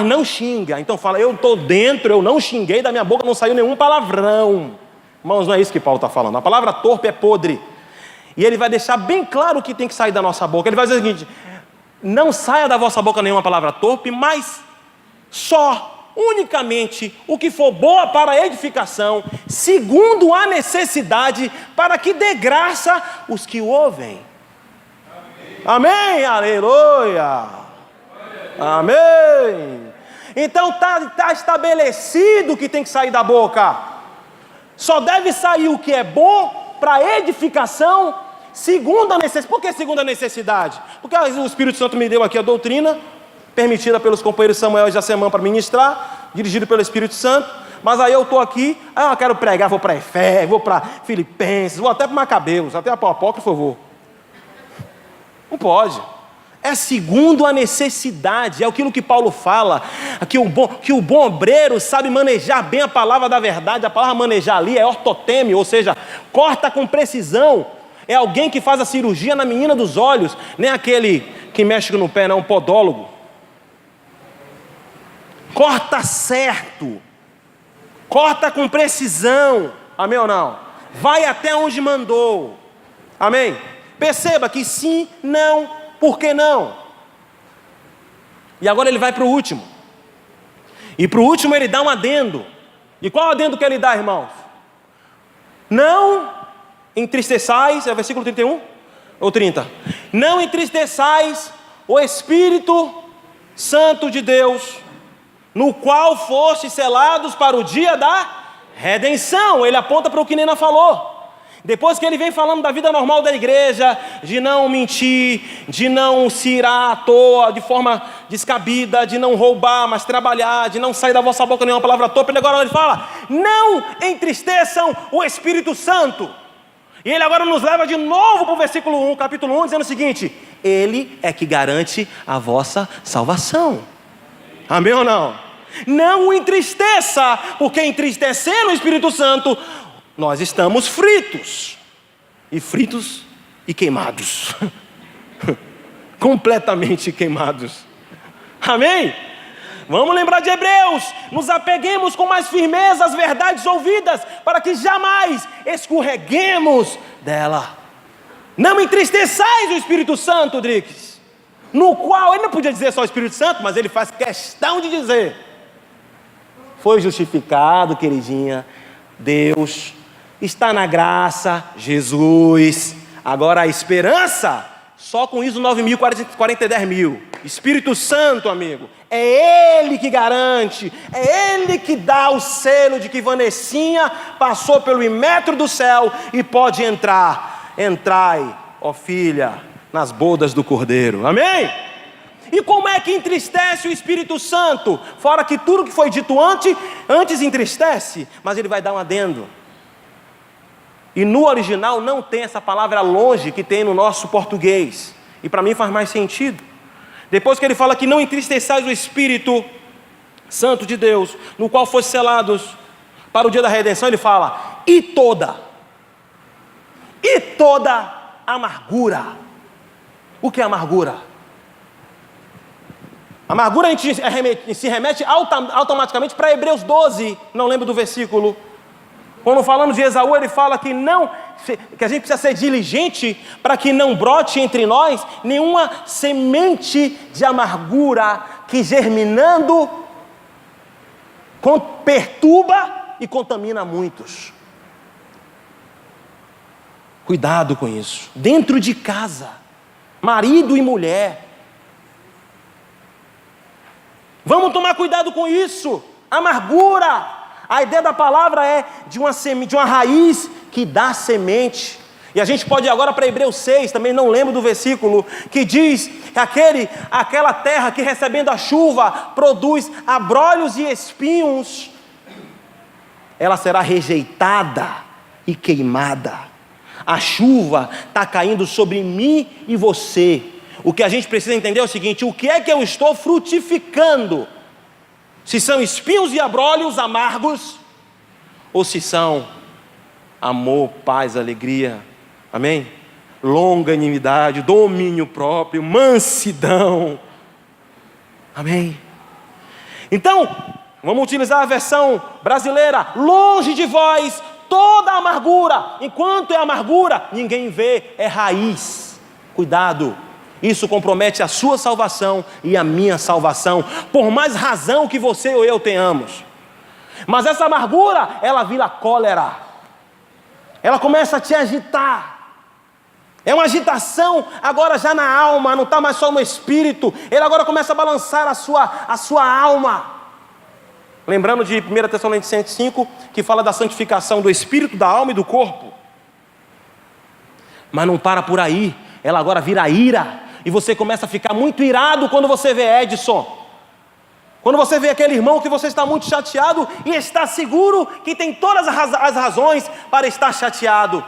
não xinga. Então fala, eu estou dentro, eu não xinguei, da minha boca não saiu nenhum palavrão. Irmãos, não é isso que Paulo está falando. A palavra torpe é podre. E ele vai deixar bem claro o que tem que sair da nossa boca. Ele vai dizer o seguinte: não saia da vossa boca nenhuma palavra torpe, mas só, unicamente, o que for boa para a edificação, segundo a necessidade, para que dê graça os que o ouvem. Amém, aleluia, amém. Então está estabelecido o que tem que sair da boca. Só deve sair o que é bom para edificação, segundo a necessidade. Por que segundo a necessidade? Porque o Espírito Santo me deu aqui a doutrina, permitida pelos companheiros Samuel e Jaceman para ministrar, dirigido pelo Espírito Santo. Mas aí eu estou aqui, eu quero pregar, vou para Efésios, vou para Filipenses, vou até para Macabeus, até para o Apócrifo eu vou. Não pode. É segundo a necessidade. É aquilo que Paulo fala, que o bom obreiro sabe manejar bem a palavra da verdade. A palavra manejar ali é ortoteme, ou seja, corta com precisão. É alguém que faz a cirurgia na menina dos olhos, nem aquele que mexe no pé, não, um podólogo. Corta certo, corta com precisão, amém ou não? Vai até onde mandou, amém? Perceba que sim, não, por que não? E agora ele vai para o último. E para o último ele dá um adendo. E qual adendo que ele dá, irmãos? Não entristeçais, é o versículo 31 ou 30. Não entristeçais o Espírito Santo de Deus, no qual fostes selados para o dia da redenção. Ele aponta para o que Nena falou. Depois que ele vem falando da vida normal da igreja, de não mentir, de não se irar à toa, de forma descabida, de não roubar, mas trabalhar, de não sair da vossa boca nenhuma palavra torpe, agora ele fala, não entristeçam o Espírito Santo. E ele agora nos leva de novo para o versículo 1, capítulo 1, dizendo o seguinte: ele é que garante a vossa salvação. Amém ou não? Não o entristeça, porque entristecendo o Espírito Santo, nós estamos fritos e queimados, completamente queimados, amém? Vamos lembrar de Hebreus, nos apeguemos com mais firmeza às verdades ouvidas, para que jamais escorreguemos dela. Não entristeçais o Espírito Santo, Drix, no qual, ele não podia dizer só o Espírito Santo, mas ele faz questão de dizer, foi justificado, queridinha, Deus está na graça, Jesus. Agora a esperança, só com ISO 9040-10.000. Espírito Santo, amigo, é Ele que garante, é Ele que dá o selo de que Vanessinha passou pelo imetro do céu e pode entrar. Entrai, ó filha, nas bodas do Cordeiro, amém? E como é que entristece o Espírito Santo? Fora que tudo que foi dito antes entristece, mas ele vai dar um adendo. E no original não tem essa palavra longe que tem no nosso português. E para mim faz mais sentido. Depois que ele fala que não entristeçais o Espírito Santo de Deus, no qual foste selados para o dia da redenção, ele fala, e toda amargura. O que é amargura? Amargura a gente se remete automaticamente para Hebreus 12, não lembro do versículo. Quando falamos de Esaú, ele fala que a gente precisa ser diligente para que não brote entre nós nenhuma semente de amargura que germinando perturba e contamina muitos. Cuidado com isso. Dentro de casa, marido e mulher. Vamos tomar cuidado com isso. Amargura. A ideia da palavra é de uma raiz que dá semente. E a gente pode ir agora para Hebreus 6, também não lembro do versículo, que diz que aquela terra que recebendo a chuva produz abrolhos e espinhos, ela será rejeitada e queimada. A chuva está caindo sobre mim e você. O que a gente precisa entender é o seguinte: o que é que eu estou frutificando? Se são espinhos e abrolhos amargos, ou se são amor, paz, alegria, amém? longanimidade, domínio próprio, mansidão. Amém? Então, vamos utilizar a versão brasileira: longe de vós toda amargura. Enquanto é amargura, ninguém vê, é raiz. Cuidado, isso compromete a sua salvação e a minha salvação, por mais razão que você ou eu tenhamos. Mas essa amargura, ela vira cólera, ela começa a te agitar. É uma agitação agora já na alma, não está mais só no espírito. Ele agora começa a balançar a sua alma. Lembrando de 1 Tessalonicenses 5, que fala da santificação do espírito, da alma e do corpo. Mas não para por aí, ela agora vira ira. E você começa a ficar muito irado quando você vê Edson. Quando você vê aquele irmão que você está muito chateado e está seguro que tem todas as razões para estar chateado.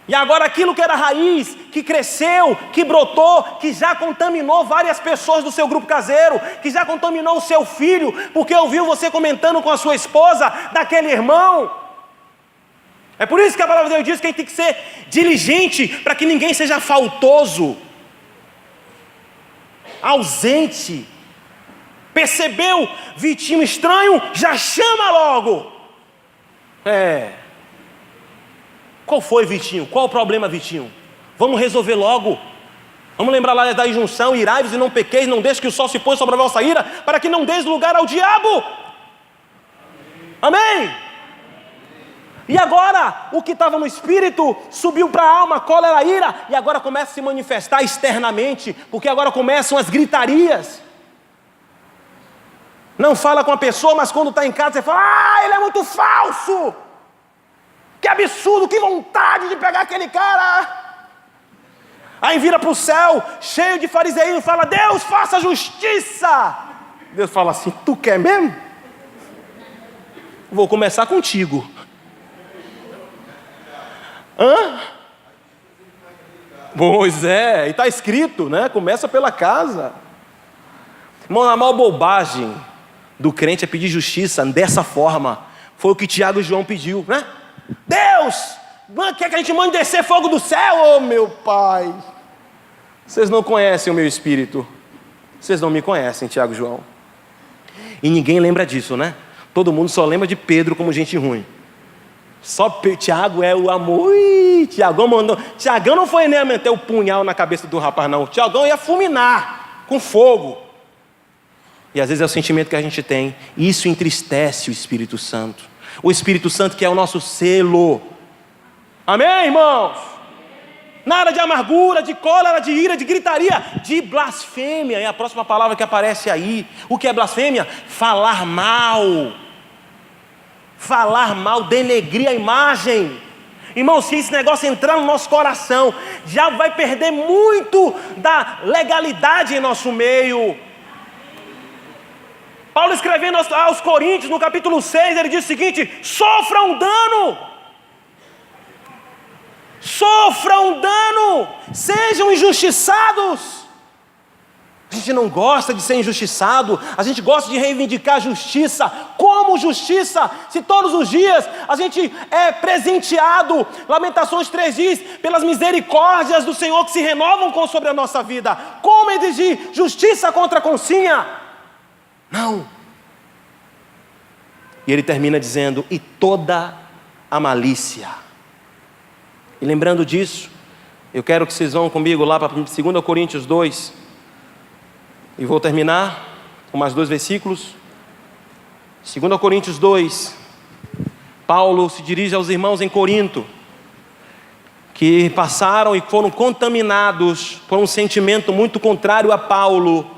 E agora aquilo que era raiz, que cresceu, que brotou, que já contaminou várias pessoas do seu grupo caseiro, que já contaminou o seu filho, porque ouviu você comentando com a sua esposa daquele irmão. É por isso que a palavra de Deus diz que a gente tem que ser diligente para que ninguém seja faltoso, ausente. Percebeu Vitinho estranho? Já chama logo. Qual foi, Vitinho? Qual o problema, Vitinho? Vamos resolver logo. Vamos lembrar lá da injunção: irai-vos e não pequeis, não deixe que o sol se ponha sobre a vossa ira, para que não deis lugar ao diabo. Amém? E agora, o que estava no espírito subiu para a alma, cólera, ira, e agora começa a se manifestar externamente, porque agora começam as gritarias. Não fala com a pessoa, mas quando está em casa você fala: ele é muito falso. Que absurdo, que vontade de pegar aquele cara. Aí vira para o céu, cheio de fariseísmo, e fala: Deus, faça justiça. Deus fala assim: tu quer mesmo? Vou começar contigo. Pois é, e está escrito, né? Começa pela casa. Irmão, a maior bobagem do crente é pedir justiça dessa forma. Foi o que Tiago e João pediu, né? Deus, quer que a gente mande descer fogo do céu? Oh, meu pai, vocês não conhecem o meu espírito. Vocês não me conhecem, Tiago e João. E ninguém lembra disso, né? Todo mundo só lembra de Pedro como gente ruim. Só Tiago é o amor. Tiagão não foi nem meter o punhal na cabeça do rapaz, não. Tiagão ia fulminar com fogo. E às vezes é o sentimento que a gente tem. E isso entristece o Espírito Santo. O Espírito Santo que é o nosso selo. Amém, irmãos? Nada de amargura, de cólera, de ira, de gritaria, de blasfêmia. É a próxima palavra que aparece aí. O que é blasfêmia? Falar mal. Falar mal, denegrir a imagem. Irmãos, se esse negócio entrar no nosso coração, já vai perder muito da legalidade em nosso meio. Paulo escrevendo aos Coríntios, no capítulo 6, ele diz o seguinte: sofram dano, sejam injustiçados. A gente não gosta de ser injustiçado, a gente gosta de reivindicar justiça. Como justiça? Se todos os dias a gente é presenteado, Lamentações 3 diz, pelas misericórdias do Senhor que se renovam sobre a nossa vida. Como exigir justiça contra a consciência? Não. E ele termina dizendo: e toda a malícia. E lembrando disso, eu quero que vocês vão comigo lá para 2 Coríntios 2. E vou terminar com mais 2 versículos. 2 Coríntios 2. Paulo se dirige aos irmãos em Corinto, que passaram e foram contaminados por um sentimento muito contrário a Paulo.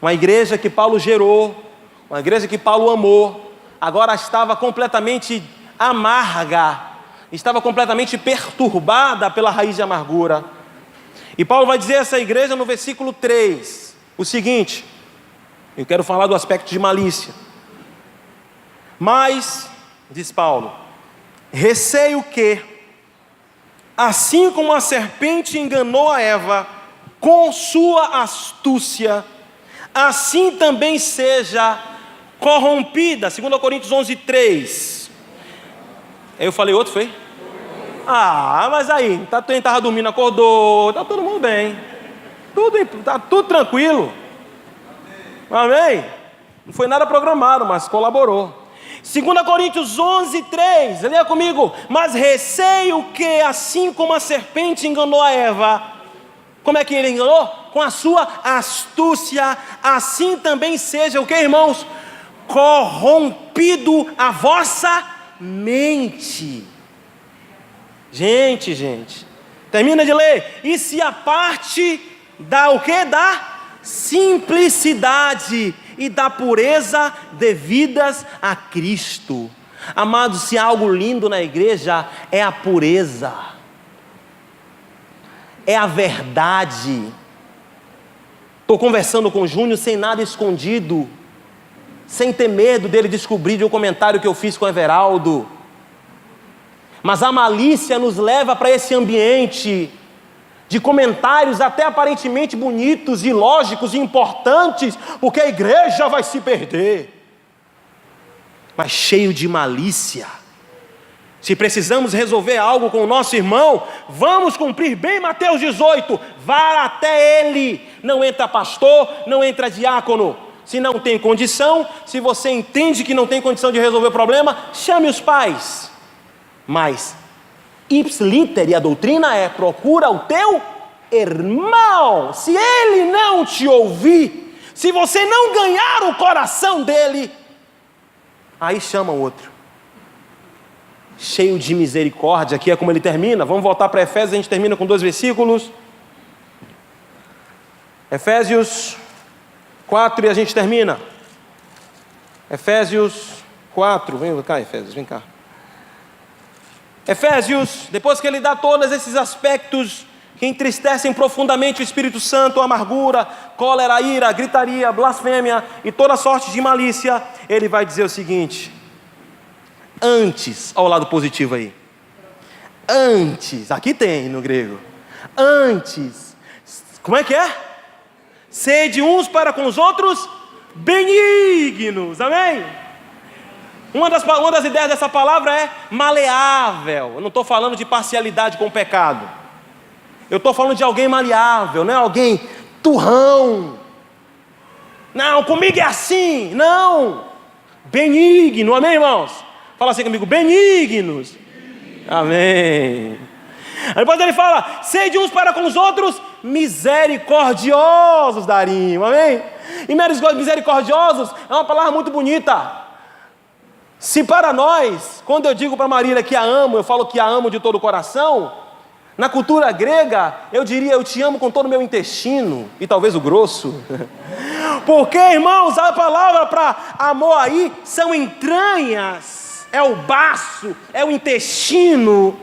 Uma igreja que Paulo gerou, uma igreja que Paulo amou, agora estava completamente amarga, estava completamente perturbada pela raiz de amargura. E Paulo vai dizer a essa igreja no versículo 3, o seguinte: eu quero falar do aspecto de malícia. Mas, diz Paulo, receio que, assim como a serpente enganou a Eva com sua astúcia, assim também seja corrompida. 2 Coríntios 11:3. Eu falei outro, foi? Ah, mas aí, quem estava dormindo acordou, tá todo mundo bem. Tá tudo tranquilo. Amém? Não foi nada programado, mas colaborou. 2 Coríntios 11:3, leia comigo. Mas receio que, assim como a serpente enganou a Eva, como é que ele enganou? Com a sua astúcia, assim também seja o que, irmãos? Corrompido a vossa mente. Gente, termina de ler. E se a parte da o quê? Da simplicidade e da pureza devidas a Cristo. Amados, se há algo lindo na igreja, é a pureza, é a verdade. Estou conversando com o Júnior sem nada escondido, sem ter medo dele descobrir de um comentário que eu fiz com o Everaldo. Mas a malícia nos leva para esse ambiente de comentários até aparentemente bonitos e lógicos e importantes, porque a igreja vai se perder. Mas cheio de malícia. Se precisamos resolver algo com o nosso irmão, vamos cumprir bem Mateus 18, vá até ele. Não entra pastor, não entra diácono. Se não tem condição, se você entende que não tem condição de resolver o problema, chame os pais. Mas ipsiliter, a doutrina é: procura o teu irmão. Se ele não te ouvir, se você não ganhar o coração dele, aí chama o outro. Cheio de misericórdia, aqui é como ele termina. Vamos voltar para Efésios, a gente termina com 2 versículos. Efésios 4 e a gente termina. Efésios 4, vem cá, Efésios, vem cá. Efésios, depois que ele dá todos esses aspectos que entristecem profundamente o Espírito Santo, amargura, cólera, ira, gritaria, blasfêmia e toda sorte de malícia, ele vai dizer o seguinte: antes, ao lado positivo aí, antes, aqui tem no grego, antes, como é que é? Sede uns para com os outros benignos, amém? Uma das ideias dessa palavra é maleável. Eu não estou falando de parcialidade com o pecado. Eu estou falando de alguém maleável, não é alguém turrão. Não, comigo é assim. Não. Benigno, amém, irmãos? Fala assim comigo, benignos. Amém. Aí depois ele fala, sede uns para com os outros misericordiosos, Darinho, amém? E misericordiosos é uma palavra muito bonita. Se para nós, quando eu digo para Marília que a amo, eu falo que a amo de todo o coração, na cultura grega, eu diria, eu te amo com todo o meu intestino, e talvez o grosso. Porque, irmãos, a palavra para amor aí são entranhas, é o baço, é o intestino.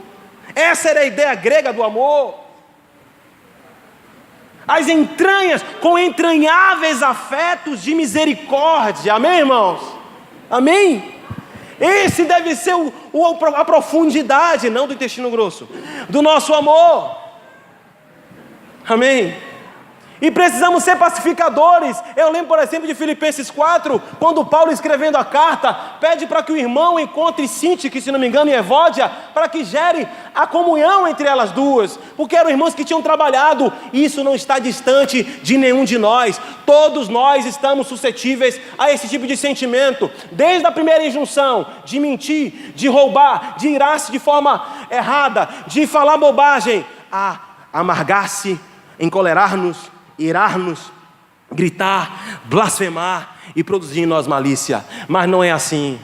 Essa era a ideia grega do amor. As entranhas com entranháveis afetos de misericórdia, amém, irmãos? Amém? Esse deve ser a profundidade, não do intestino grosso, do nosso amor. Amém? E precisamos ser pacificadores. Eu lembro, por exemplo, de Filipenses 4, quando Paulo, escrevendo a carta, pede para que o irmão encontre Sinti, que se não me engano, e Evódia, para que gere a comunhão entre elas duas, porque eram irmãos que tinham trabalhado. Isso não está distante de nenhum de nós. Todos nós estamos suscetíveis a esse tipo de sentimento, desde a primeira injunção, de mentir, de roubar, de irar-se de forma errada, de falar bobagem, a amargar-se, encolerar-nos, irar-nos, gritar, blasfemar e produzir em nós malícia. Mas não é assim.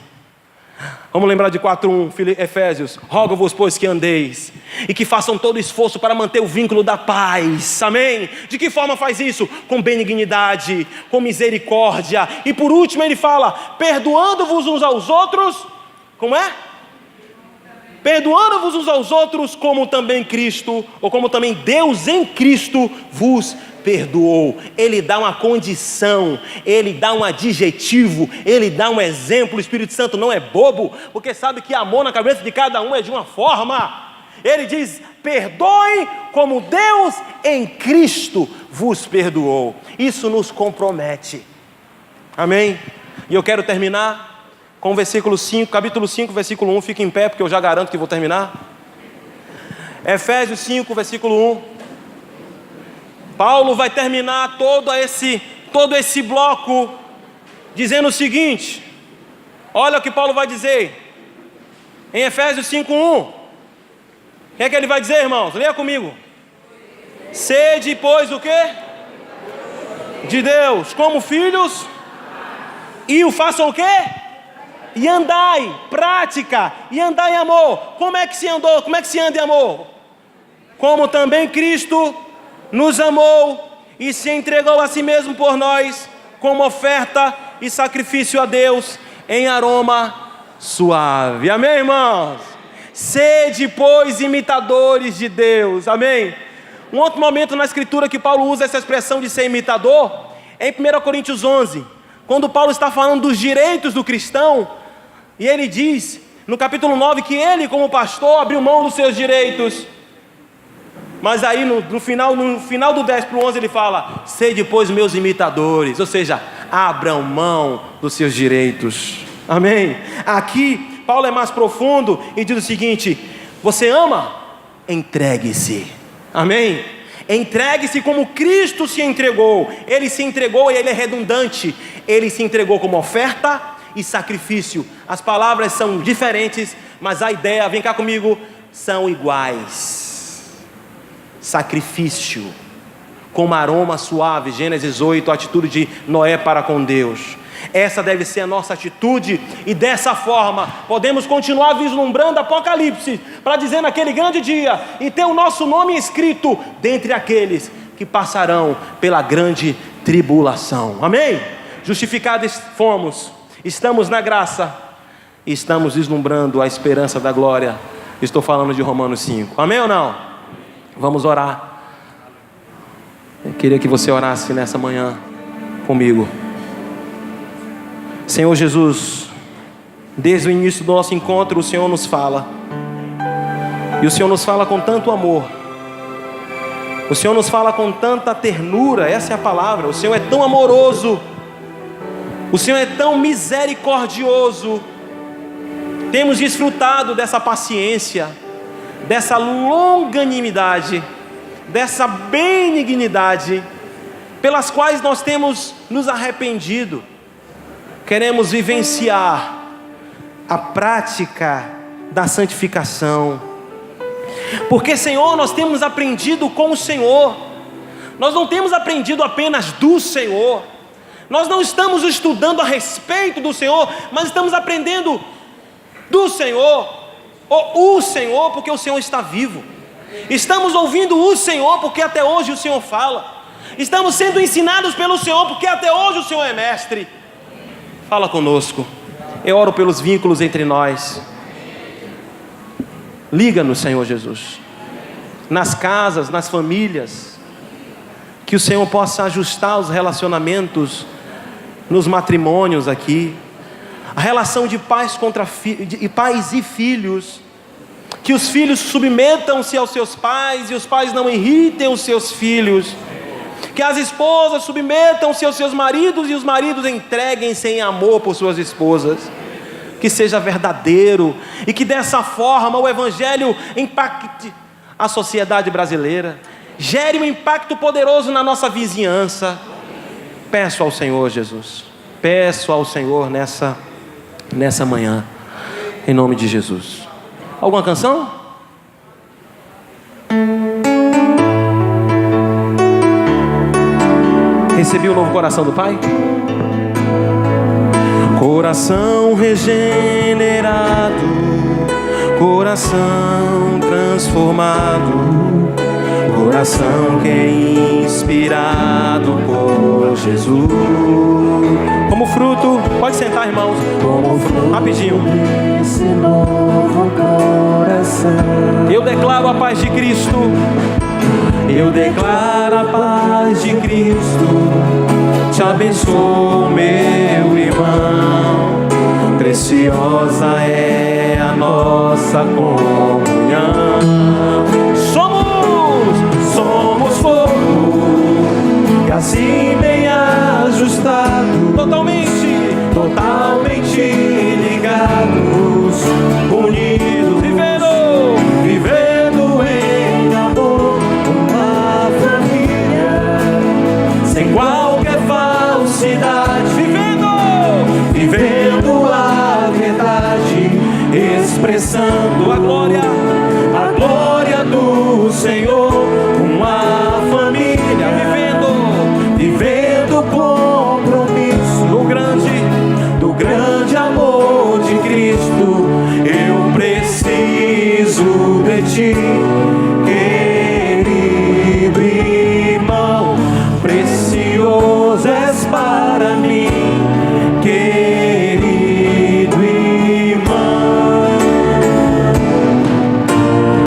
Vamos lembrar de 4:1, Efésios. Rogo-vos, pois, que andeis e que façam todo esforço para manter o vínculo da paz. Amém? De que forma faz isso? Com benignidade, com misericórdia. E por último ele fala, perdoando-vos uns aos outros. Como é? Perdoando-vos uns aos outros, como também Cristo, ou como também Deus em Cristo vos perdoou. Ele dá uma condição, ele dá um adjetivo, ele dá um exemplo. O Espírito Santo não é bobo, porque sabe que amor na cabeça de cada um é de uma forma. Ele diz, perdoem como Deus em Cristo vos perdoou. Isso nos compromete. Amém? E eu quero terminar com o versículo 5, capítulo 5, versículo 1. Fique em pé, porque eu já garanto que vou terminar. Efésios 5, versículo 1. Paulo vai terminar todo esse bloco dizendo o seguinte. Olha o que Paulo vai dizer em Efésios 5, 1. O que é que ele vai dizer, irmãos? Leia comigo. Sede, pois, o quê? De Deus, como filhos, e o façam o quê? E andai, prática, e andai em amor. Como é que se andou? Como é que se anda em amor? Como também Cristo nos amou e se entregou a si mesmo por nós, como oferta e sacrifício a Deus em aroma suave. Amém, irmãos? Sede, pois, imitadores de Deus. Amém? Um outro momento na Escritura que Paulo usa essa expressão de ser imitador é em 1 Coríntios 11, quando Paulo está falando dos direitos do cristão, e ele diz, no capítulo 9, que ele, como pastor, abriu mão dos seus direitos. Mas aí no final do 10 para o 11 ele fala, sede, pois, meus imitadores, ou seja, abram mão dos seus direitos. Amém? Aqui Paulo é mais profundo e diz o seguinte: você ama? Entregue-se. Amém? Entregue-se como Cristo se entregou. Ele se entregou, e ele é redundante. Ele se entregou como oferta e sacrifício. As palavras são diferentes, mas a ideia, vem cá comigo, são iguais. Sacrifício, como aroma suave. Gênesis 8, a atitude de Noé para com Deus. Essa deve ser a nossa atitude, e dessa forma podemos continuar vislumbrando Apocalipse, para dizer naquele grande dia, e ter o nosso nome escrito dentre aqueles que passarão pela grande tribulação. Amém? Justificados fomos, estamos na graça, e estamos vislumbrando a esperança da glória. Estou falando de Romanos 5, amém ou não? Vamos orar. Eu queria que você orasse nessa manhã comigo. Senhor Jesus, desde o início do nosso encontro o Senhor nos fala, e o Senhor nos fala com tanto amor, o Senhor nos fala com tanta ternura, essa é a palavra. O Senhor é tão amoroso, o Senhor é tão misericordioso. Temos desfrutado dessa paciência, dessa longanimidade, dessa benignidade, pelas quais nós temos nos arrependido. Queremos vivenciar a prática da santificação, porque, Senhor, nós temos aprendido com o Senhor. Nós não temos aprendido apenas do Senhor. Nós não estamos estudando a respeito do Senhor, mas estamos aprendendo do Senhor, ou o Senhor, porque o Senhor está vivo. Estamos ouvindo o Senhor, porque até hoje o Senhor fala. Estamos sendo ensinados pelo Senhor, porque até hoje o Senhor é mestre. Fala conosco. Eu oro pelos vínculos entre nós. Liga-nos, Senhor Jesus, nas casas, nas famílias, que o Senhor possa ajustar os relacionamentos nos matrimônios aqui, a relação de pais de pais e filhos, que os filhos submetam-se aos seus pais e os pais não irritem os seus filhos, que as esposas submetam-se aos seus maridos e os maridos entreguem-se em amor por suas esposas. Que seja verdadeiro, e que dessa forma o Evangelho impacte a sociedade brasileira, gere um impacto poderoso na nossa vizinhança. Peço ao Senhor Jesus, peço ao Senhor nessa manhã, em nome de Jesus. Alguma canção? Recebi o novo coração do Pai? Coração regenerado, coração transformado, coração que é inspirado por Jesus. Como fruto, pode sentar, irmãos. Como fruto, rapidinho. Esse novo coração. Eu declaro a paz de Cristo. Eu declaro a paz de Cristo. Te abençoo, meu irmão. Preciosa é a nossa comunhão. Somos fogo, e assim bem ajustado, totalmente ligado cantando a glória do Senhor. Uma família vivendo compromisso do grande amor de Cristo. Eu preciso de ti.